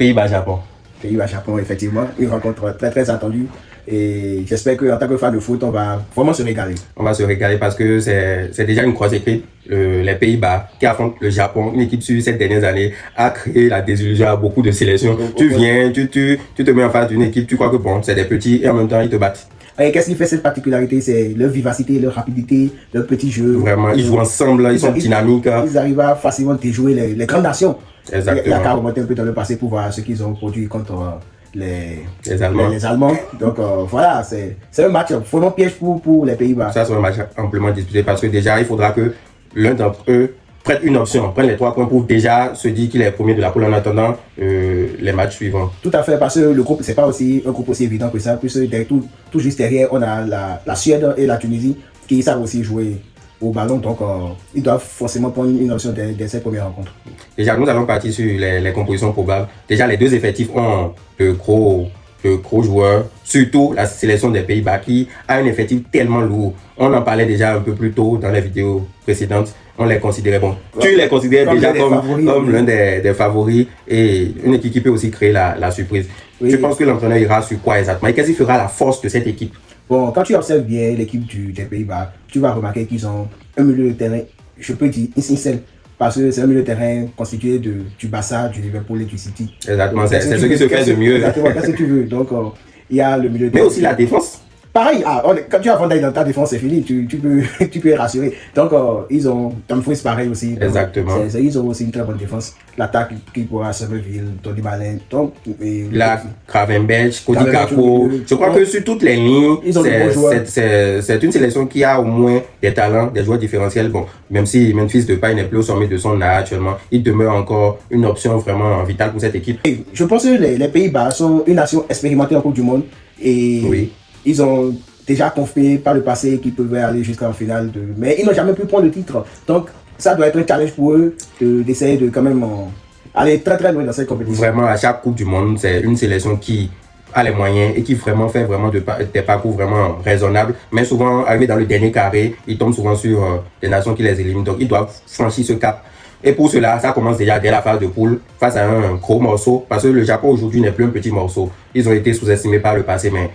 Pays-Bas-Japon. Pays-Bas-Japon, effectivement. Une rencontre très très attendue. Et j'espère qu'en tant que fan de foot, on va vraiment se régaler. On va se régaler parce que c'est déjà une grosse équipe. Les Pays-Bas qui affrontent le Japon, une équipe sur ces dernières années, a créé la désillusion à beaucoup de sélections. Tu viens, tu te mets en face d'une équipe, tu crois que bon, c'est des petits et en même temps ils te battent. Et qu'est-ce qui fait cette particularité? C'est leur vivacité, leur rapidité, leur petit jeu. Vraiment, ils jouent ensemble, ils sont dynamiques. Ils arrivent à facilement déjouer les grandes nations. Exactement. Il y a qu'à remonter un peu dans le passé pour voir ce qu'ils ont produit contre les Allemands. Donc voilà, c'est un match vraiment piège pour les Pays-Bas. Ça, c'est un match amplement disputé parce que déjà, il faudra que l'un d'entre eux prenne une option, prenne les 3 points pour déjà se dire qu'il est premier de la poule en attendant les matchs suivants. Tout à fait, parce que le groupe, c'est pas aussi un groupe aussi évident que ça, puisque tout juste derrière, on a la Suède et la Tunisie qui savent aussi jouer au ballon, donc ils doivent forcément prendre une option dès cette première rencontre. Déjà, nous allons partir sur les compositions probables. Déjà, les deux effectifs ont de gros joueurs, surtout la sélection des Pays-Bas qui a un effectif tellement lourd. On en parlait déjà un peu plus tôt dans les vidéos précédentes. On les considérait, bon, tu les considères déjà comme l'un des favoris et une équipe qui peut aussi créer la surprise. Oui. Je pense que l'entraîneur ira sur quoi exactement et qu'est-ce qui fera la force de cette équipe? Bon, quand tu observes bien l'équipe des Pays-Bas, tu vas remarquer qu'ils ont un milieu de terrain, je peux dire, essentiel. Parce que c'est un milieu de terrain constitué du Barça, du Liverpool et du City. Exactement, c'est ce qui se fait de mieux. Exactement, qu'est-ce que tu veux? Donc, il y a le milieu de terrain. Mais aussi la défense. Pareil, quand tu as Van Dijk dans ta défense, c'est fini, tu peux être rassuré. Donc, ils ont Dumfries pareil aussi. Donc, exactement. Ils ont aussi une très bonne défense. L'attaque qui pourra Somerville, Tony Malin. Donc, la Gravenberch, Cody Gakpo. Je crois que sur toutes les lignes, c'est une sélection qui a au moins des talents, des joueurs différentiels. Bon, même si Memphis Depay n'est plus au sommet de son âge actuellement, il demeure encore une option vraiment vitale pour cette équipe. Et je pense que les Pays-Bas sont une nation expérimentée en Coupe du Monde. Et oui. Ils ont déjà confié par le passé qu'ils pouvaient aller jusqu'en finale, mais ils n'ont jamais pu prendre le titre. Donc, ça doit être un challenge pour eux d'essayer de quand même aller très très loin dans cette compétition. Vraiment, à chaque Coupe du Monde, c'est une sélection qui a les moyens et qui vraiment fait des parcours vraiment raisonnables. Mais souvent, arrivé dans le dernier carré, ils tombent souvent sur des nations qui les éliminent. Donc, ils doivent franchir ce cap. Et pour cela, ça commence déjà dès la phase de poule, face à un gros morceau. Parce que le Japon aujourd'hui n'est plus un petit morceau. Ils ont été sous-estimés par le passé, mais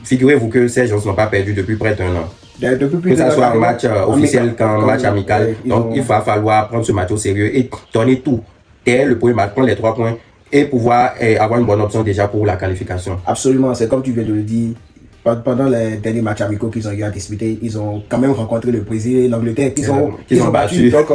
figurez-vous que ces gens n'ont pas perdu depuis près d'un an. Que ce soit un match officiel qu'un match amical. Donc il va falloir prendre ce match au sérieux et donner tout. Dès le premier match, prendre les 3 points et pouvoir avoir une bonne option déjà pour la qualification. Absolument, c'est comme tu viens de le dire. Pendant les derniers matchs amicaux qu'ils ont eu à disputer, ils ont quand même rencontré le Brésil et l'Angleterre qu'ils ont battu. Donc,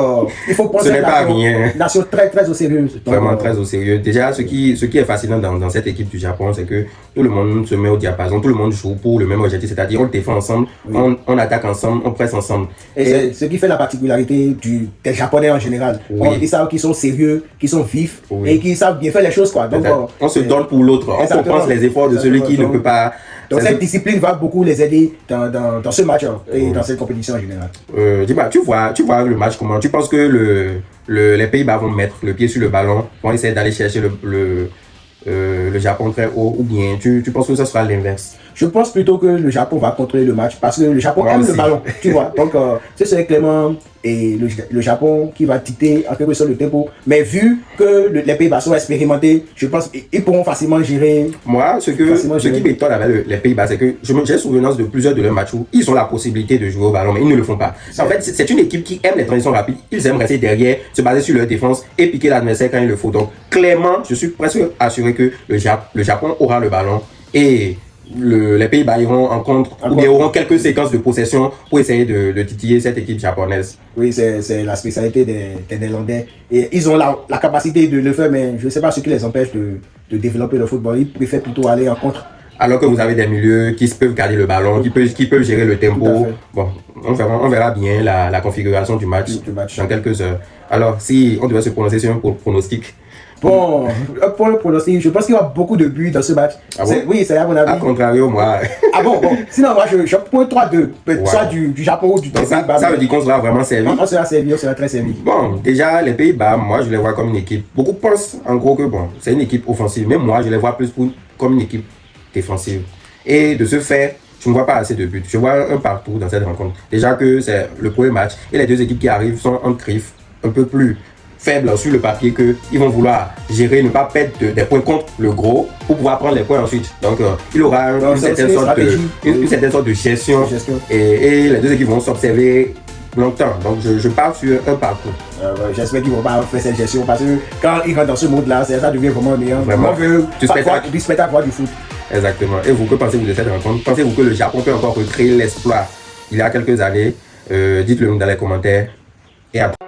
il faut prendre cette nation très très au sérieux. Donc, vraiment très au sérieux. Déjà, ce qui est fascinant dans cette équipe du Japon, c'est que tout le monde se met au diapason, tout le monde joue pour le même objectif, c'est-à-dire on défend ensemble, oui. on attaque ensemble, on presse ensemble. Et c'est ce qui fait la particularité des Japonais en général. Oui. Ils savent qu'ils sont sérieux, qu'ils sont vifs oui. et qu'ils savent bien faire les choses. Quoi. Donc, on se donne pour l'autre, on compense les efforts de celui qui ne peut pas. Donc cette discipline va beaucoup les aider dans ce match et dans cette compétition en général. Dis-moi, tu vois le match comment? Tu penses que les Pays-Bas vont mettre le pied sur le ballon, vont essayer d'aller chercher le Japon très haut, ou bien tu penses que ce sera l'inverse? Je pense plutôt que le Japon va contrôler le match parce que le Japon aime le ballon, tu vois. Donc, c'est clairement et le Japon qui va dicter en quelque sorte le tempo. Mais vu que les Pays-Bas sont expérimentés, je pense qu'ils pourront facilement gérer. Moi, ce qui m'étonne avec les Pays-Bas, c'est que j'ai souvenance de plusieurs de leurs matchs où ils ont la possibilité de jouer au ballon, mais ils ne le font pas. En fait, c'est une équipe qui aime les transitions rapides. Ils aiment rester derrière, se baser sur leur défense et piquer l'adversaire quand il le faut. Donc, clairement, je suis presque assuré que le Japon aura le ballon et les Pays-Bas iront en contre ou bien auront quelques séquences de possession pour essayer de titiller cette équipe japonaise. Oui, c'est la spécialité des Néerlandais. Et ils ont la capacité de le faire, mais je ne sais pas ce qui les empêche de développer le football. Ils préfèrent plutôt aller en contre. Alors que vous avez des milieux qui peuvent garder le ballon, qui peuvent gérer le tempo. Bon, on verra bien la configuration du match dans quelques heures. Alors, si on devait se prononcer sur un pronostic. Bon, pour le pronostic, je pense qu'il y aura beaucoup de buts dans ce match. Ah bon? Oui, c'est à mon avis. A contrario, moi. Ah bon. Sinon, moi, je prends 3-2. Soit du Japon ou du Pays-Bas. Ça veut dire qu'on sera vraiment servi. On sera très servi. Bon, déjà, les Pays-Bas, moi, je les vois comme une équipe. Beaucoup pensent, en gros, que bon, c'est une équipe offensive. Mais moi, je les vois plus comme une équipe défensive. Et de ce fait, je ne vois pas assez de buts. Je vois un partout dans cette rencontre. Déjà que c'est le premier match. Et les deux équipes qui arrivent sont en griffe un peu plus faibles sur le papier qu'ils vont vouloir gérer, ne pas perdre des points contre le gros pour pouvoir prendre les points ensuite. Donc il aura une certaine sorte de gestion. Et les deux équipes vont s'observer longtemps. Donc je pars sur un parcours. J'espère qu'ils vont pas faire cette gestion parce que quand ils rentrent dans ce mode-là, ça devient vraiment meilleur. Vraiment. On veut du spectacle, voir du foot. Exactement. Et vous, que pensez-vous de cette rencontre? Pensez-vous que le Japon peut encore recréer l'exploit il y a quelques années? Dites-le nous dans les commentaires. Et après.